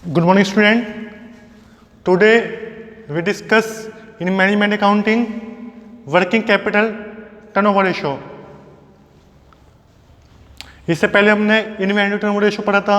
Good morning, student. Today we discuss in management accounting working capital turnover ratio. इससे पहले हमने inventory turnover ratio पढ़ा था,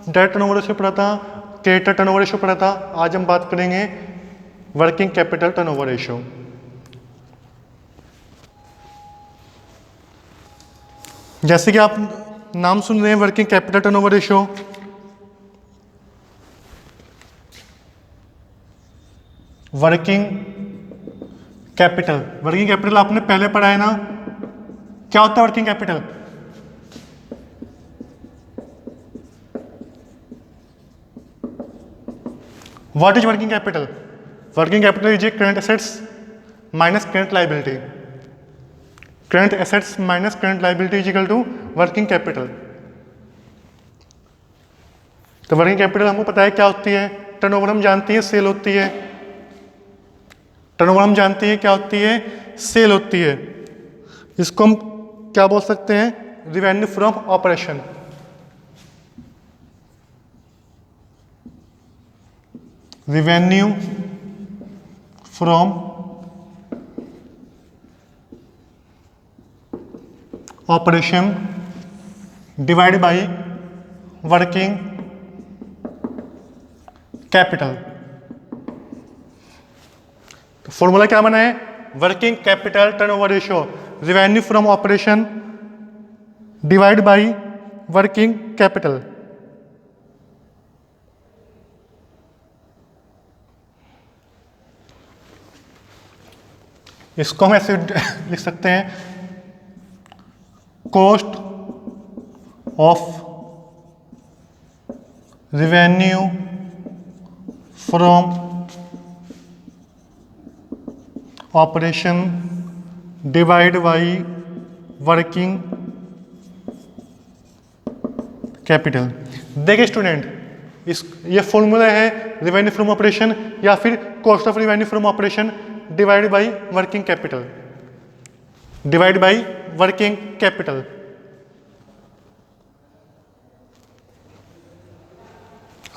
date turnover ratio पढ़ा था, क्रेडिटर टर्नओवर रेशियो पढ़ा था. आज हम बात करेंगे वर्किंग कैपिटल टर्नओवर रेशियो. जैसे कि आप नाम सुन रहे हैं working capital turnover ratio. Working capital आपने पहले पढ़ा है ना. क्या होता है working capital? What is working capital? Working capital is a current assets minus current liability. Current assets minus current liability is equal to working capital. तो working capital हमको पता है क्या होती है. टर्नओवर हम जानते हैं सेल होती है. टर्नओवर हम जानते हैं क्या होती है, सेल होती है. इसको हम क्या बोल सकते हैं? Revenue from operation. Revenue from operation divide by working capital. तो फॉर्मूला क्या बना है? Working capital turnover ratio revenue from operation divide by working capital. इसको हम ऐसे लिख सकते हैं, cost of revenue from operation divide by working capital. देखिए स्टूडेंट, ये फॉर्मूला है रिवेन्यू फ्रॉम ऑपरेशन या फिर cost of revenue from operation divide by working capital. Divide by working capital.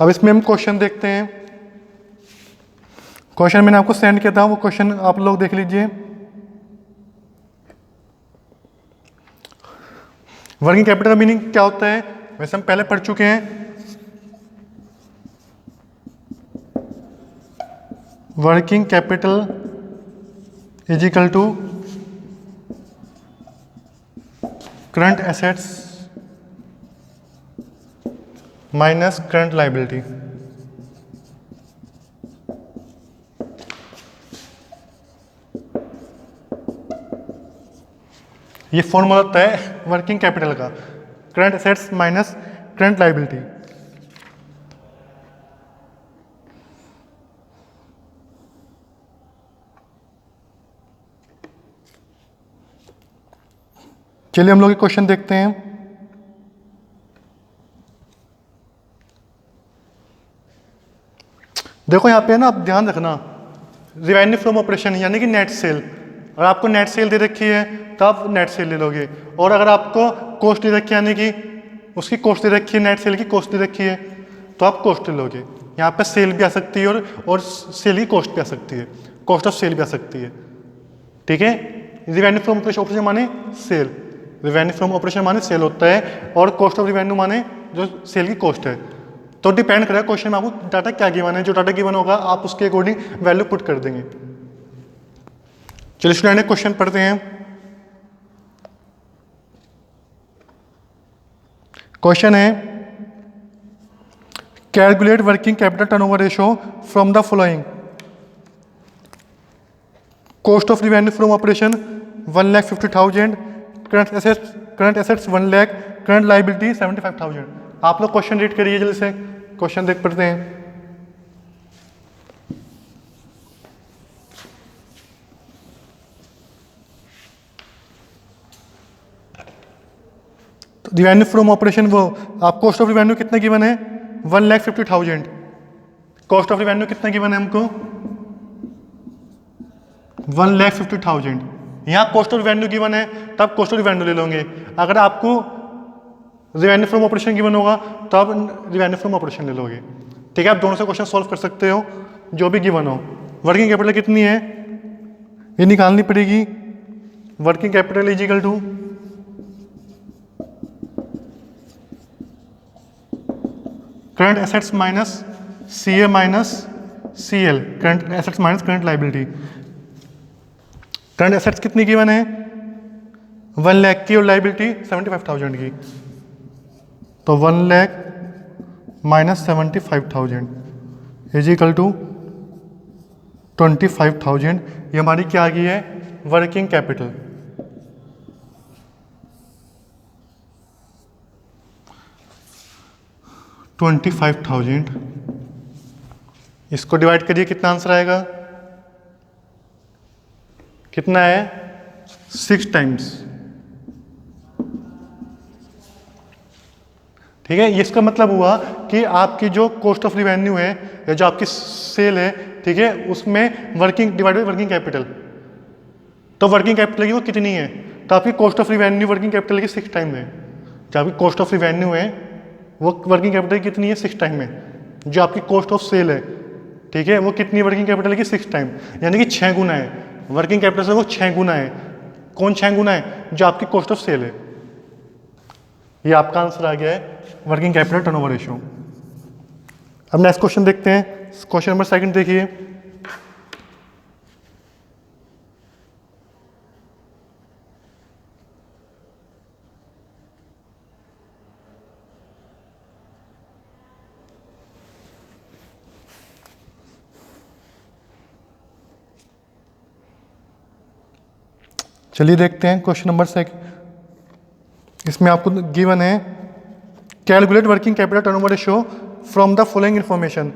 अब इसमें हम क्वेश्चन देखते हैं. क्वेश्चन मैंने आपको सेंड किया था, वो क्वेश्चन आप लोग देख लीजिए. वर्किंग कैपिटल मीनिंग क्या होता है वैसे हम पहले पढ़ चुके हैं. Working capital is equal to current assets minus current liability. ये फॉर्मूला होता है वर्किंग कैपिटल का, current assets minus current liability. चलिए हम लोग एक क्वेश्चन देखते हैं. देखो यहाँ पे है ना, आप ध्यान रखना, रिवेन्यू फ्रॉम ऑपरेशन यानी कि नेट सेल. अगर आपको नेट सेल दे रखी है तो आप नेट सेल ले लोगे, और अगर आपको कॉस्ट दे रखी है यानी कि उसकी कॉस्ट दे रखी है, नेट सेल की कॉस्ट दे रखी है, तो आप कॉस्ट ले लोगे. यहाँ पे सेल भी आ सकती है और सेल की कॉस्ट भी आ सकती है, कॉस्ट ऑफ सेल भी आ सकती है. ठीक है. रिवेन्यू फ्रॉम ऑपरेशन माने सेल, रिवेन्यू फ्रॉम ऑपरेशन माने सेल होता है, और कॉस्ट ऑफ रिवेन्यू माने जो सेल की कॉस्ट है. तो डिपेंड करेगा क्वेश्चन में आपको डाटा क्या गिवन है. जो डाटा गिवन होगा आप उसके अकॉर्डिंग वैल्यू पुट कर देंगे. चलिए स्टूडेंट क्वेश्चन पढ़ते हैं. क्वेश्चन है, calculate working capital turnover ratio from the following. Cost of revenue from operation 1,50,000, current assets 1 lakh, current liability 75,000. आप लोग क्वेश्चन रीड करिए जल्दी से. क्वेश्चन देख पढ़ते हैं. रिवेन्यू फ्रॉम ऑपरेशन वो आप कॉस्ट ऑफ रिवेन्यू कितना गिवन है? 1,50,000. कॉस्ट ऑफ रिवेन्यू कितना गिवन है हमको? 1,50,000. यहाँ कॉस्ट ऑफ रिवेन्यू गिवन है तब कॉस्ट ऑफ रिवेन्यू ले लोगे. अगर आपको रिवेन्यू फ्रॉम ऑपरेशन गिवन होगा तो आप रिवेन्यू फ्रॉम ऑपरेशन ले लोगे. ठीक है, आप दोनों से क्वेश्चन सॉल्व कर सकते हो जो भी गिवन हो। वर्किंग कैपिटल कितनी है ये निकालनी पड़ेगी। Working capital is equal to current assets minus CA minus CL, current assets minus current liability. Current assets कितनी गिवन है 1 लाख की और लाइबिलिटी 75,000 की, तो 1 lakh minus 75,000 is equal to 25,000। ये हमारी क्या आ गई है वर्किंग कैपिटल। $25,000, इसको डिवाइड करिए, कितना आंसर आएगा, कितना है 6 टाइम्स। ठीक है, इसका मतलब हुआ कि आपकी जो कॉस्ट ऑफ रिवेन्यू है या जो आपकी सेल है, ठीक है, उसमें working divide by working capital, तो वर्किंग कैपिटल की वो कितनी है, तो आपकी cost of revenue working capital की 6 टाइम है। जो आपकी कॉस्ट ऑफ रिवेन्यू है वो वर्किंग कैपिटल कितनी है 6 टाइम में। जो आपकी कॉस्ट ऑफ सेल है, ठीक है, वो कितनी वर्किंग कैपिटल की 6 टाइम, यानी कि 6 गुना है। वर्किंग कैपिटल से वो 6 गुना है। कौन 6 गुना है, जो आपकी कॉस्ट ऑफ सेल है। ये आपका आंसर आ गया है वर्किंग कैपिटल टर्नओवर रेशियो। अब नेक्स्ट क्वेश्चन देखते हैं, क्वेश्चन नंबर 2 देखिए। चलिए देखते हैं क्वेश्चन नंबर 2। इसमें आपको गिवन है calculate working capital turnover ratio from the following information.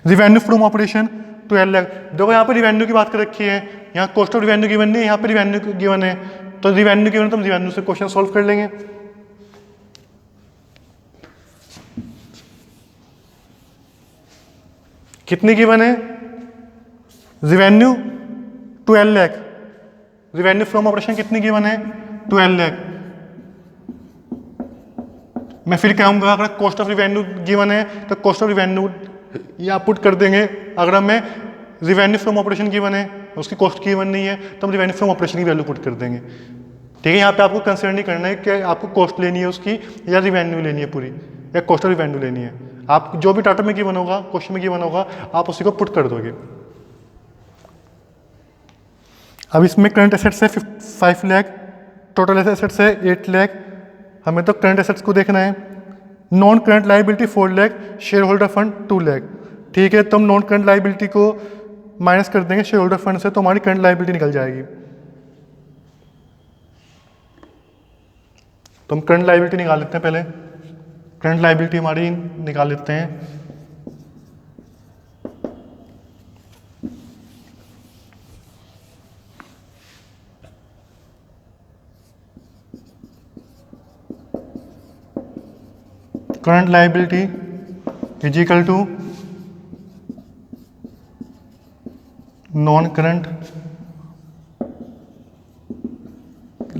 Revenue from operation 12 lakh. देखो यहाँ पे रिवेन्यू की बात कर रखी है, यहाँ कॉस्ट ऑफ रिवेन्यू गिवन नहीं है, यहाँ पे रिवेन्यू गिवन है, तो रिवेन्यू गिवन तो हम रिवेन्यू से क्वेश्चन सॉल्व कर लेंगे। कितनी गिवन है revenue 12 lakh. Revenue from operation कितनी गिवन है 12 लाख। मैं फिर कहूँगा अगर कॉस्ट ऑफ रिवेन्यू गिवन है तो कॉस्ट ऑफ रिवेन्यू या पुट कर देंगे। अगर हमें रिवेन्यू फ्रॉम ऑपरेशन गिवन है, उसकी कॉस्ट गिवन नहीं है, तो हम रिवेन्यू फ्रॉम ऑपरेशन की वैल्यू पुट कर देंगे। ठीक है, यहाँ पे आपको कंसिडर नहीं करना है कि आपको कॉस्ट लेनी है उसकी या रिवेन्यू लेनी है पूरी, या कॉस्ट ऑफ रिवेन्यू लेनी है। आप जो भी डाटा में गिवन होगा, क्वेश्चन में गिवन होगा, आप उसी को पुट कर दोगे। अब इसमें करंट एसेट्स है 5 लाख, टोटल एसेट्स है 8 लाख। हमें तो करंट एसेट्स को देखना है। Non current liability 4 lakh, share holder fund 2 lakh. ठीक है, तो हम नॉन करंट लायबिलिटी को माइनस कर देंगे शेयर होल्डर फंड से, तो हमारी करंट लायबिलिटी निकल जाएगी। तो हम करंट लायबिलिटी निकाल लेते हैं पहले। करंट लायबिलिटी हमारी निकाल लेते हैं। Current liability is equal to non current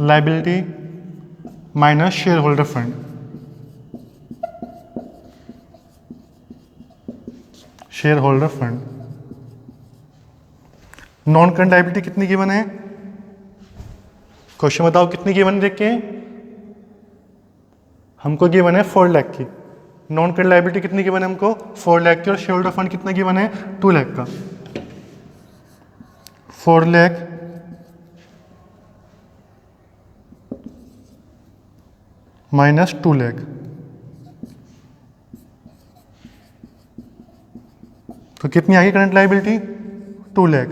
liability minus share holder fund. Share holder fund. Non current liability कितनी गिवन है, क्वेश्चन बताओ कितनी गिवन है। देख के हमको गिवन है 4 लाख की। नॉन करंट लायबिलिटी कितनी गिवन है हमको 4 लाख की, और शेयर होल्डर फंड कितना गिवन है 2 लाख का। 4 लाख माइनस 2 लाख, तो कितनी आएगी करंट लायबिलिटी 2 लाख।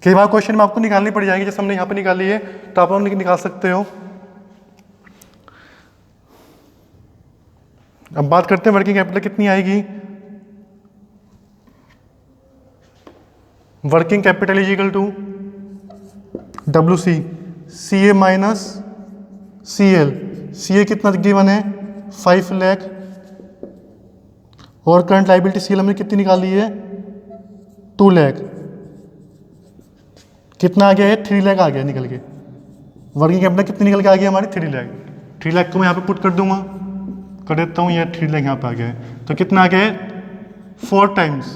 कई बार क्वेश्चन में आपको निकालनी पड़ जाएगी, जैसे हमने यहाँ पे निकाली है तो आप लोग निकाल सकते हो। अब बात करते हैं वर्किंग कैपिटल कितनी आएगी। Working capital is equal to WC, CA minus CL। CA कितना गिवन है 5 लाख, और करंट लायबिलिटी CL हमने कितनी निकाली है 2 लाख। कितना आ गया है 3 लाख आ गया निकल के। वर्किंग कैपिटल कितनी निकल के आ गया हमारी 3 लाख। 3 लाख को मैं यहाँ पे पुट कर दूंगा। कर देता हूँ, यह 3 लाख यहाँ पे आ गया है, तो कितना आ गया है 4 टाइम्स।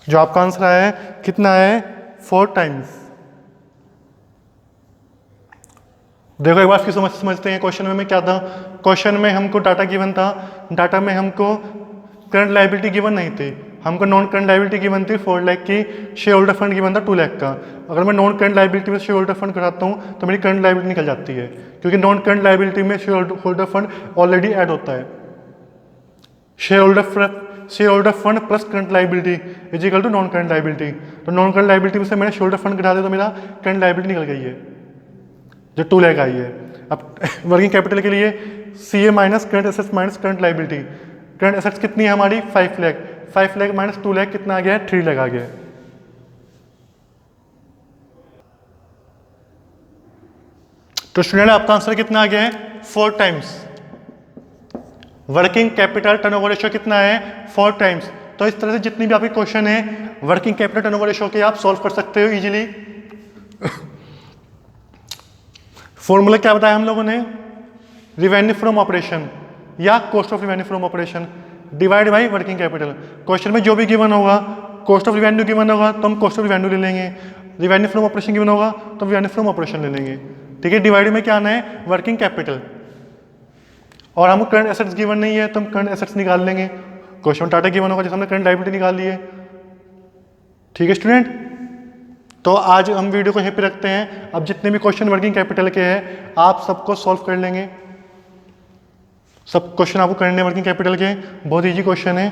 जो आपका आंसर आया है कितना है 4 टाइम्स। देखो एक बार फिर समझते हैं क्वेश्चन में क्या था। क्वेश्चन में हमको डाटा गिवन था, डाटा में हमको करंट लायबिलिटी गिवन नहीं थी, हमको नॉन करंट लायबिलिटी गिवन थी 4 लाख की, शेयर होल्डर फंड गिवन था 2 लाख का। अगर मैं नॉन करंट लायबिलिटी में शेयर होल्डर फंड कराता हूँ तो मेरी करंट लायबिलिटी निकल जाती है, क्योंकि नॉन करंट लायबिलिटी में share holder fund already add होता है। Share holder fund plus current liability is equal to non current liability. तो नॉन करंट लायबिलिटी में से मैंने शेयर होल्डर फंड घटा दिया तो मेरा करंट लायबिलिटी निकल गई है, जो 2 लाख आई है। अब वर्किंग कैपिटल के लिए CA minus current assets minus current liability. Current assets कितनी है हमारी 5 लाख, 5 लाख माइनस 2 लाख कितना आ गया है 3 लाख आ गया है। तो स्टूडेंट आपका आंसर कितना आ गया है 4 times. Working capital turnover ratio कितना है 4 टाइम्स। तो इस तरह से जितनी भी आपके क्वेश्चन है वर्किंग कैपिटल टर्नओवर रेशियो के आप सॉल्व कर सकते हो इजीली। फॉर्मूला क्या बताया हम लोगों ने, रिवेन्यू फ्रॉम ऑपरेशन या cost of revenue from operation divide by working capital. Question में जो भी गिवन होगा, कॉस्ट ऑफ रिवेन्यू गिवन होगा तो हम कॉस्ट ऑफ रिवेन्यू ले लेंगे, रिवेन्यू फ्रॉम ऑपरेशन गिवन होगा तो रिवेन्यू फ्रॉम ऑपरेशन ले लेंगे। ठीक है, डिवाइड में क्या आना है वर्किंग कैपिटल, और हमको करंट एसेट्स गिवन नहीं है तो हम करंट एसेट्स निकाल लेंगे। क्वेश्चन टाटा गिवन होगा जैसे हमने करंट लायबिलिटी निकाल ली है। ठीक है स्टूडेंट, तो आज हम वीडियो को यहीं पे रखते हैं। अब जितने भी क्वेश्चन वर्किंग कैपिटल के हैं आप सबको सॉल्व कर लेंगे, सब क्वेश्चन आपको करने वर्किंग कैपिटल के, बहुत इजी क्वेश्चन है।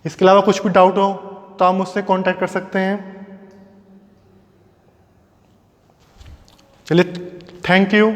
इसके अलावा कुछ भी डाउट हो तो आप मुझसे कांटेक्ट कर सकते हैं। चलिए, थैंक यू।